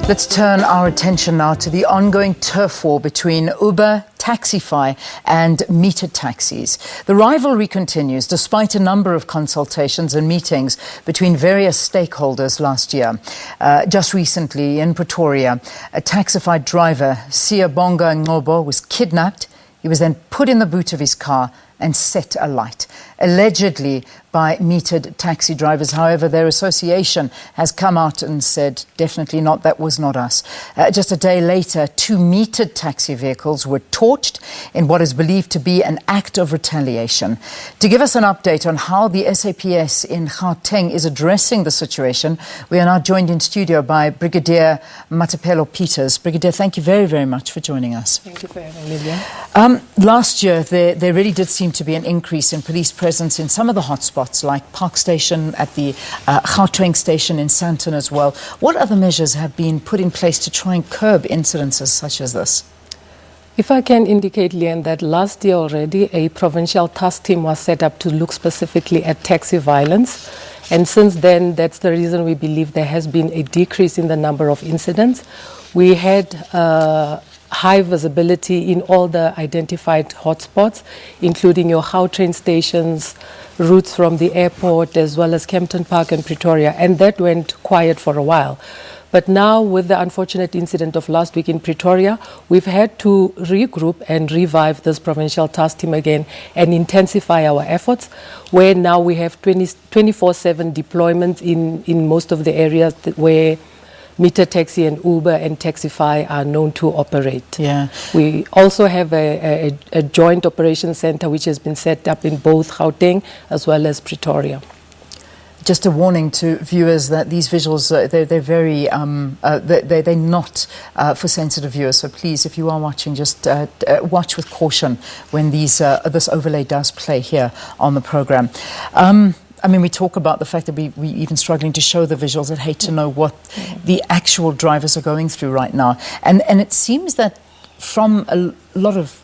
Let's turn our attention now to the ongoing turf war between Uber Taxify and metered taxis. The rivalry continues despite a number of consultations and meetings between various stakeholders last year. Just recently in Pretoria, a Taxify driver, Siyabonga Ngcobo, was kidnapped. He was then put in the boot of his car and set alight, allegedly by metered taxi drivers. However, their association has come out and said, definitely not, that was not us. Just a day later, 2 metered taxi vehicles were torched in what is believed to be an act of retaliation. To give us an update on how the SABC in Gauteng is addressing the situation, we are now joined in studio by Brigadier Matapelo Peters. Brigadier, thank you very, very much for joining us. Thank you for having me, Lillian. Last year, there really did seem to be an increase in police presence in some of the hotspots, like Park Station, at the Gauteng Station in Sandton as well. What other measures have been put in place to try and curb incidences such as this? If I can indicate, Lian, that last year already a provincial task team was set up to look specifically at taxi violence. And since then, that's the reason we believe there has been a decrease in the number of incidents. We had high visibility in all the identified hotspots, including your Gautrain stations, routes from the airport, as well as Kempton Park and Pretoria, and that went quiet for a while. But now, with the unfortunate incident of last week in Pretoria, we've had to regroup and revive this provincial task team again and intensify our efforts, where now we have 24/7 deployments in most of the areas where Meter Taxi and Uber and Taxify are known to operate. Yeah. We also have a joint operation center which has been set up in both Gauteng as well as Pretoria. Just a warning to viewers that these visuals, they're very, they're not for sensitive viewers. So please, if you are watching, just watch with caution when this overlay does play here on the program. I mean, we talk about the fact that we even struggling to show the visuals. I'd hate to know what the actual drivers are going through right now. And it seems that from a lot of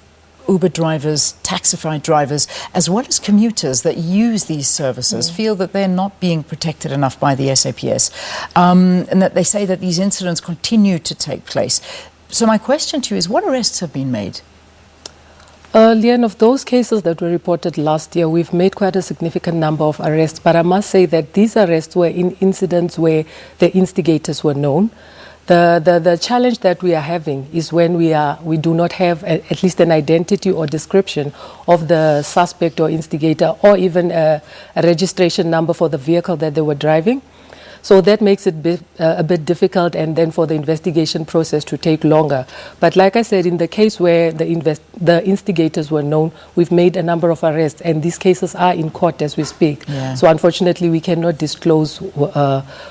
Uber drivers, Taxify drivers, as well as commuters that use these services, feel that they're not being protected enough by the SABC, and that they say that these incidents continue to take place. So my question to you is, what arrests have been made? Lian, of those cases that were reported last year, we've made quite a significant number of arrests, but I must say that these arrests were in incidents where the instigators were known. The challenge that we are having is when we do not have at least an identity or description of the suspect or instigator, or even a registration number for the vehicle that they were driving. So that makes it a bit difficult, and then for the investigation process to take longer. But like I said, in the case where the instigators were known, we've made a number of arrests, and these cases are in court as we speak. Yeah. So unfortunately, we cannot disclose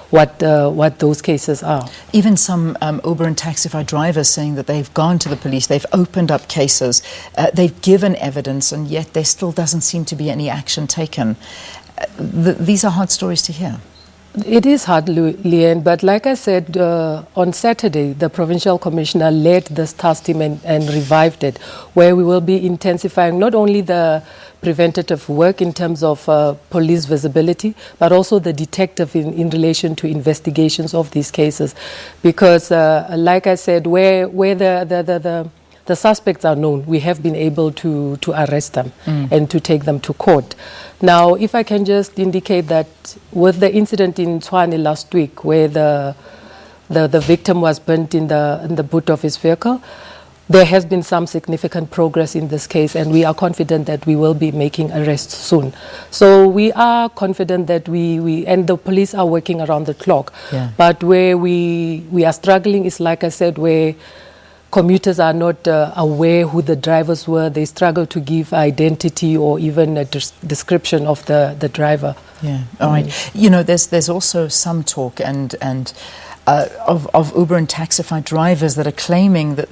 what those cases are. Even some Uber and Taxify drivers saying that they've gone to the police, they've opened up cases, they've given evidence, and yet there still doesn't seem to be any action taken. These are hard stories to hear. It is hard, Lian, but like I said, on Saturday, the Provincial Commissioner led this task team and revived it, where we will be intensifying not only the preventative work in terms of police visibility, but also the detective in relation to investigations of these cases. Because, like I said, where the suspects are known, we have been able to arrest them and to take them to court. Now, if I can just indicate that with the incident in Tshwane last week, where the victim was burnt in the boot of his vehicle, there has been some significant progress in this case, and we are confident that we will be making arrests soon. So we are confident that and the police are working around the clock. Yeah. But where we are struggling is, like I said, where commuters are not aware who the drivers were. They struggle to give identity or even a description of the driver. Yeah, all right. You know, there's also some talk of Uber and Taxify drivers that are claiming that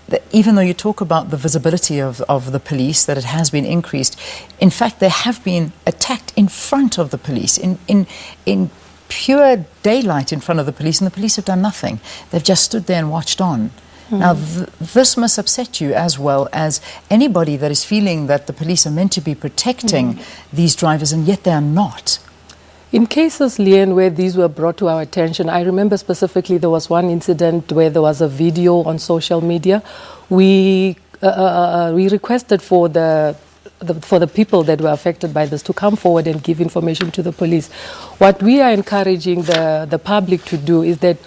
that even though you talk about the visibility of the police, that it has been increased, in fact, they have been attacked in front of the police, in pure daylight in front of the police, and the police have done nothing. They've just stood there and watched on. Now, this must upset you as well as anybody that is feeling that the police are meant to be protecting these drivers, and yet they are not. In cases, Leanne, where these were brought to our attention, I remember specifically there was one incident where there was a video on social media. We requested for the people that were affected by this to come forward and give information to the police. What we are encouraging the public to do is that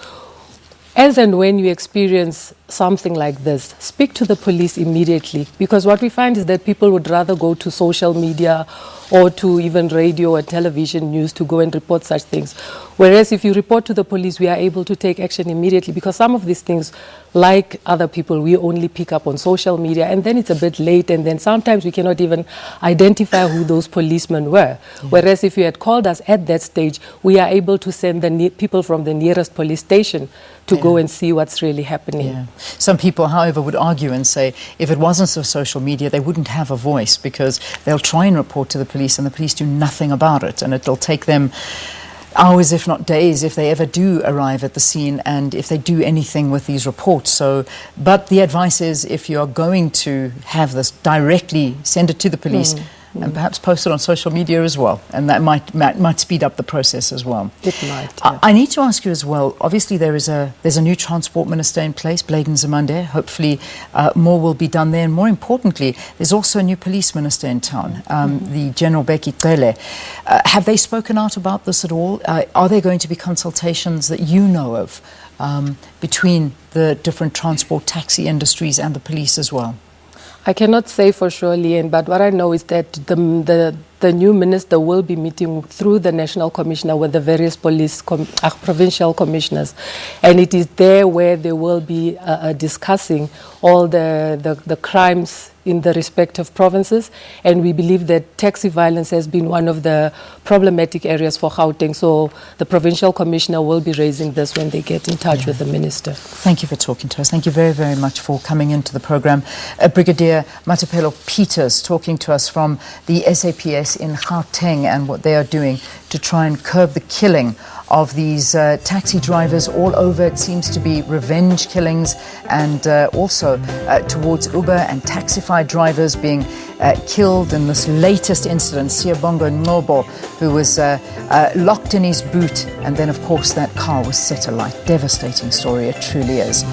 as and when you experience something like this, speak to the police immediately, because what we find is that people would rather go to social media or to even radio or television news to go and report such things. Whereas if you report to the police, we are able to take action immediately, because some of these things, like other people, we only pick up on social media, and then it's a bit late, and then sometimes we cannot even identify who those policemen were. Yeah. Whereas if you had called us at that stage, we are able to send the people from the nearest police station to go and see what's really happening. Yeah. Some people, however, would argue and say if it wasn't for social media, they wouldn't have a voice, because they'll try and report to the police and the police do nothing about it, and it'll take them hours, if not days, if they ever do arrive at the scene and if they do anything with these reports. So, but the advice is, if you're going to have this, directly send it to the police. And perhaps post it on social media as well, and that might speed up the process as well. It might. Yeah. I need to ask you as well. Obviously, there's a new transport minister in place, Blade Nzimande. Hopefully, more will be done there. And more importantly, there's also a new police minister in town, the General Becky Cele. Have they spoken out about this at all? Are there going to be consultations that you know of between the different transport taxi industries and the police as well? I cannot say for sure, Leanne, but what I know is that the new minister will be meeting through the national commissioner with the various provincial commissioners, and it is there where they will be discussing all the crimes in the respective provinces, and we believe that taxi violence has been one of the problematic areas for Gauteng, so the provincial commissioner will be raising this when they get in touch with the minister. Thank you for talking to us. Thank you very, very much for coming into the program. Brigadier Matapelo Peters talking to us from the SAPS in Gauteng and what they are doing to try and curb the killing of these taxi drivers all over. It seems to be revenge killings, and also towards Uber and Taxify drivers being killed in this latest incident. Siyabonga Ngcobo, who was locked in his boot, and then of course that car was set alight. Devastating story, it truly is.